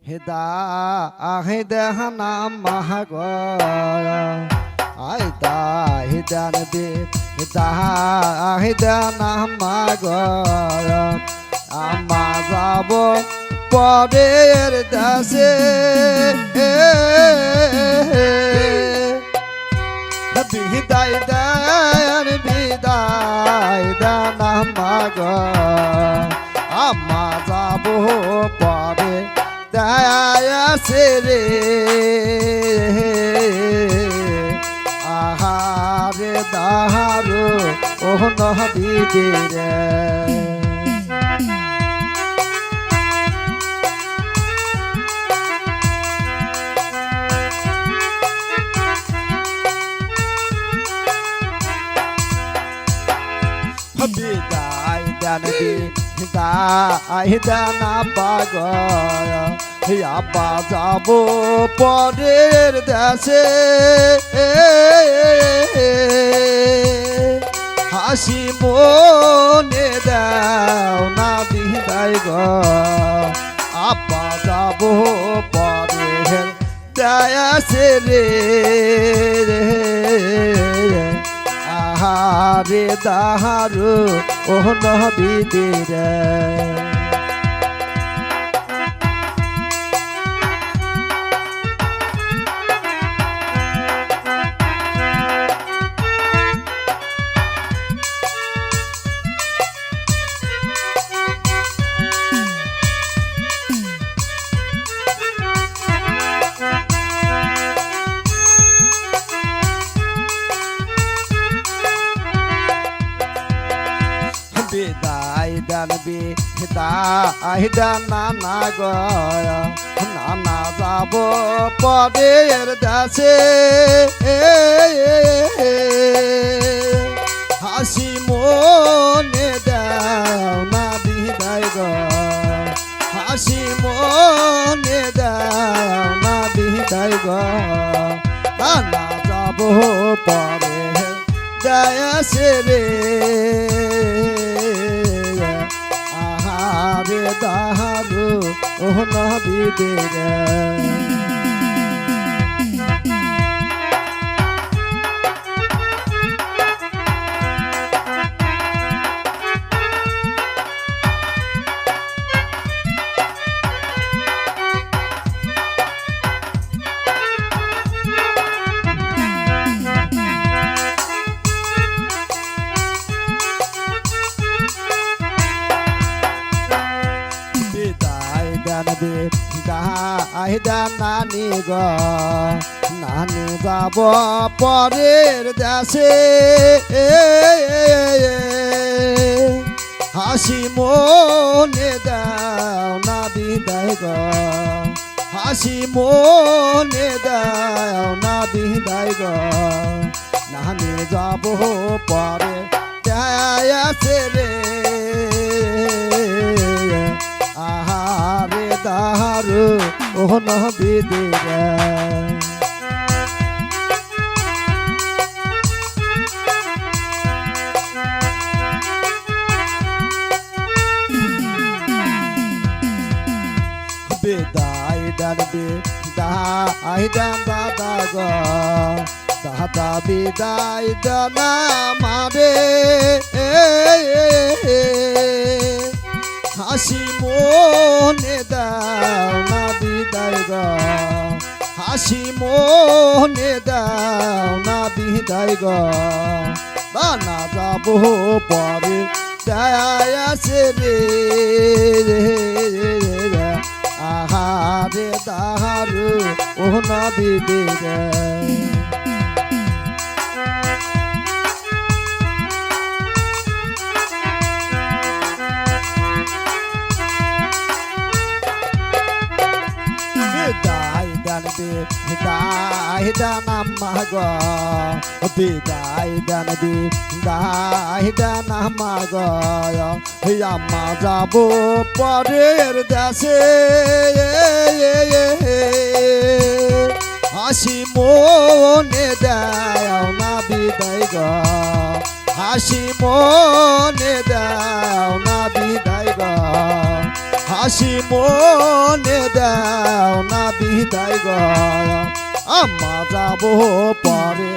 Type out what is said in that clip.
হেদা হেদাহ নাম মাহাগর আইদা হেদান দে হেদা হেদা নাম মাগর আমা যাব পরের দাসে বিদায় দেন বিদায় দেন মাগর আমা যাব পরে দায়াসে রে আহারে দাহারো ও নবীজি রে বিদায় দেন বিদায় দেন পাগল আব্বা যাব পরের দেশে হাসি মনে দাও না বিদায় গো আব্বা যাব পরের দেশে রে আহারে দাহারো ও নবীজি রে বিদায় দান বিদায় দান নানা গয় নানা যাব পরের দেশে হাসি মনে দাও না বিদায় গ হাসি মনে দাও না বিদায় গ নানা যাব পরের দেশে রে আহারে দাহারো ও নবীজি রে বিদায় দেন নানি গ নানি যাব পরের দেশে হাসি মনে দাও না বিদায় গ হাসি মনে দাও না বিদায় গ নানি যাব পরে দেশে রে আহারে দাহারো ও নবীজি রে বিদায় দেন বিদায় দেন দাদা গ দাদা বিদায় দেন আমারে হাসি মনে দাও না বিদায় গ হাসি মনে দাও না বিদায় গ না যাব পরে দেয়াসে রে আহারে দাহারো ও নবীজি রে বিদায় দান আম্মা গ বিদায় দান বিদায় দান আম্মা গ আম্মা যাব পরের দেশে হাসি মনে দাও না বিদায় গ হাসি মনে দাও না বিদায় গ বাসি মনে দাও না বিদায় গয়া আমা যাবো পরে